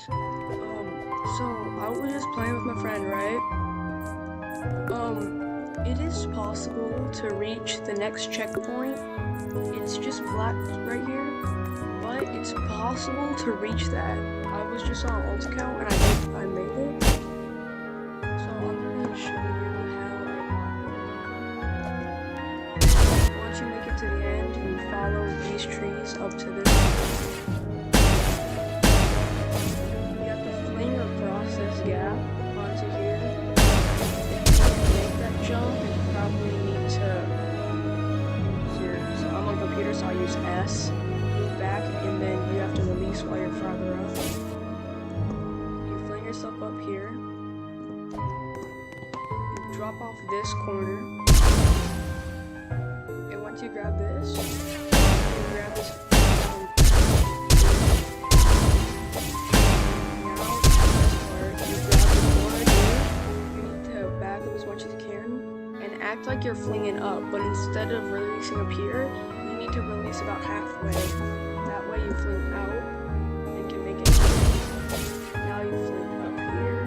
guys. So I was just playing with my friend, right? It is possible to reach the next checkpoint. It's just black right here, but it's possible to reach that. I was just on ult account and I made it. So I'm gonna show you how I got it. Once you make it to the end, you follow these trees up to this. You have to fling across this gap onto here. To make that jump, you probably need to so I'm on computer, so I use S. Move back, and then you have to release while you're farther up. You fling yourself up here. You drop off this corner. And once you grab this, you grab this. Act like you're flinging up, but instead of releasing up here, you need to release about halfway. That way you fling out and can make it. Now you fling up here.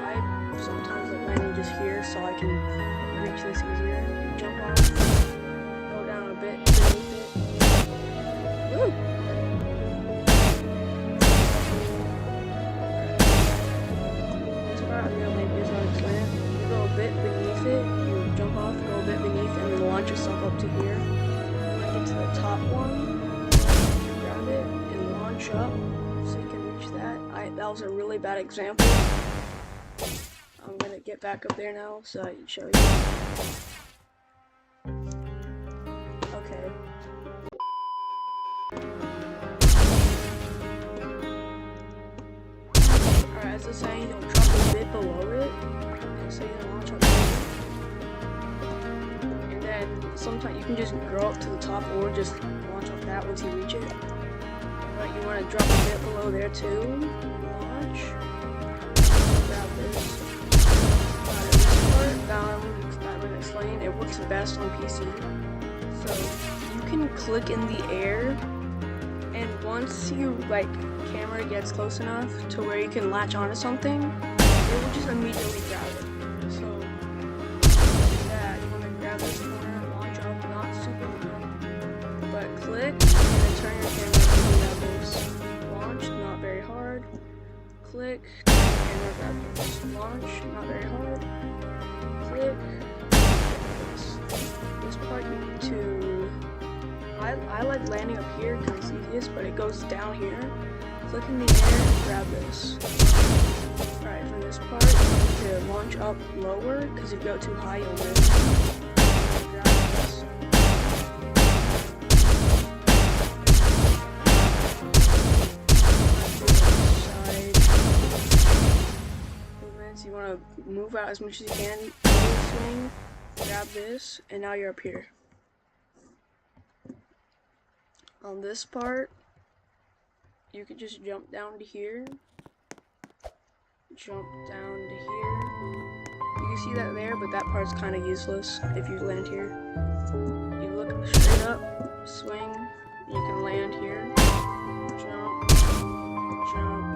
I sometimes like landing just here so I can reach this easier. You jump off, go down a bit, beneath it. Woo! This part I'm gonna make this on slant. You go a bit beneath it. Jump off, go a bit beneath, and then launch yourself up to here. When I get to the top one, grab it and launch up so you can reach that. That was a really bad example. I'm gonna get back up there now so I can show you. Okay. Alright, as I was saying, you'll drop a bit below it, and so you launch up. Sometimes you can just grow up to the top or just launch off that once you reach it. But you want to drop a bit below there too. Launch. Grab this. This part, I'm going to explain. It works best on PC. So you can click in the air, and once you camera gets close enough to where you can latch onto something, it will just immediately grab it. So that you want to grab this corner. Click, and then turn your camera to grab this. Launch, not very hard. Click, camera grab this. Launch, not very hard. Click, this part you need to... I like landing up here because it's easiest, but it goes down here. Click in the air, grab this. Alright, for this part, you need to launch up lower, because if you go too high, you'll miss. Grab this. You want to move out as much as you can, swing, grab this, and now you're up here. On this part, you could just jump down to here, jump down to here. You can see that there, but that part's kind of useless if you land here. You look straight up, swing, you can land here, jump, jump.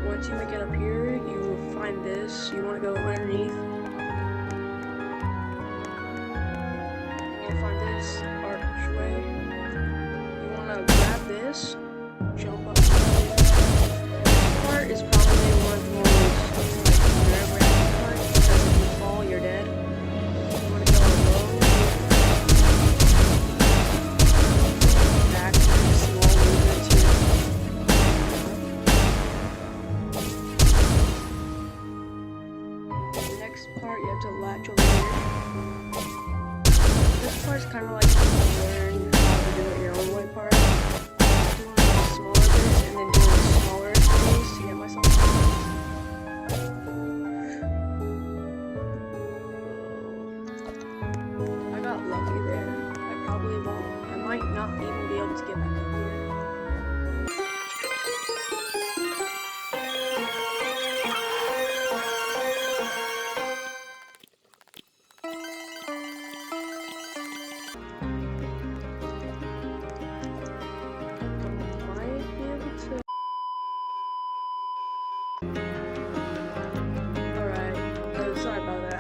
Once you make it up here, you will find this. You want to go underneath. You're going to find this archway. You want to grab this, jump up. This part is probably one of the most nerve-wracking parts because if you fall, you're dead. You want to go low. Back to small movements here. Part you have to latch over here. This part's kind of like learn how to do it your own way part. Do it smaller bit.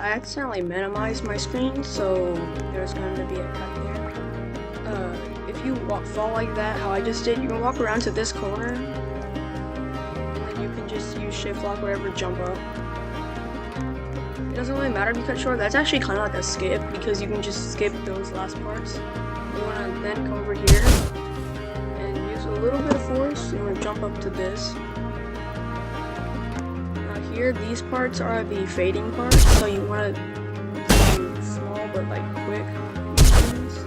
I accidentally minimized my screen, so there's going to be a cut there. If you fall like that, how I just did, you can walk around to this corner, and then you can just use shift lock, whatever, jump up. It doesn't really matter if you cut short. That's actually kind of like a skip, because you can just skip those last parts. You want to then come over here and use a little bit of force. You want to jump up to this. Now here, these parts are the fading parts, so you want to do small but like quick motions.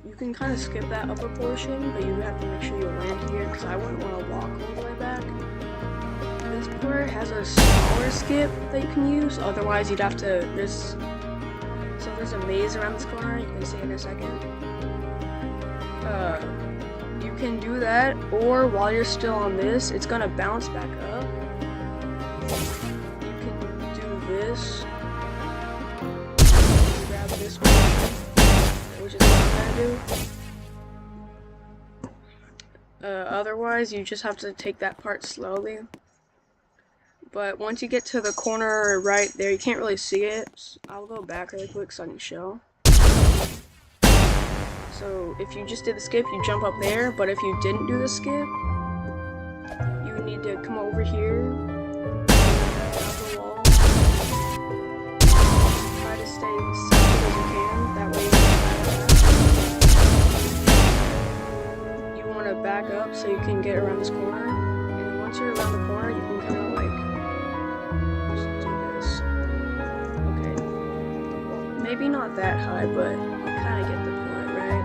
You can kind of skip that upper portion, but you have to make sure you land here, because I wouldn't want to walk all the way back. This part has a smaller skip that you can use, otherwise you'd have to, there's a maze around this corner, you can see in a second. You can do that, or while you're still on this, it's gonna bounce back up. You can do this. Grab this one, which is what I'm gonna do. Otherwise, you just have to take that part slowly. But once you get to the corner right there, you can't really see it. I'll go back really quick so I can show. So if you just did the skip, you jump up there. But if you didn't do the skip, you need to come over here, grab the wall, try to stay as centered as you can. That way you want to back up so you can get around this corner. And once you're around the corner, you can kind of like just do this. Okay. Well, maybe not that high, but you kind of get the point, right?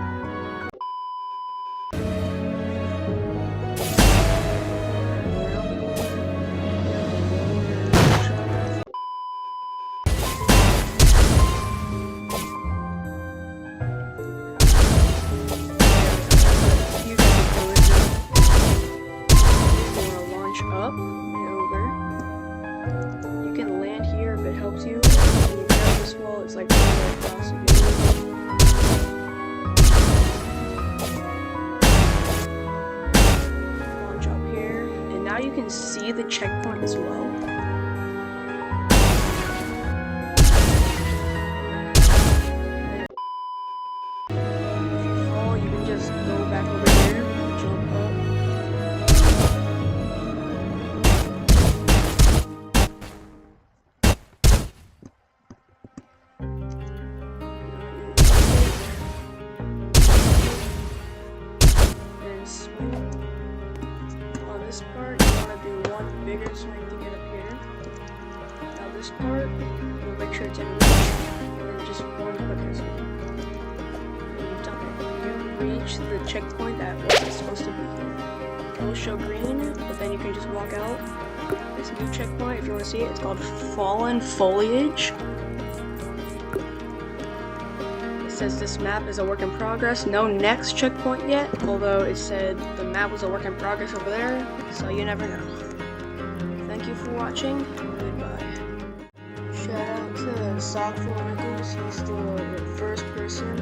Helps you. When you grab this wall, it's like right across again. Launch up here, and now you can see the checkpoint as well. If you fall, you can just go back over here, jump up. On this part, you want to do one bigger swing to get up here. Now this part, you'll make sure it's in reach, and then just one quicker swing. And you've done it. You reach the checkpoint that wasn't supposed to be here. It will show green, but then you can just walk out. This new checkpoint, if you want to see it, it's called Fallen Foliage. It says this map is a work in progress. No next checkpoint yet, although it said the map was a work in progress over there, so you never know. Thank you for watching. Goodbye. Shout out to Sock4Nickles. He's the first person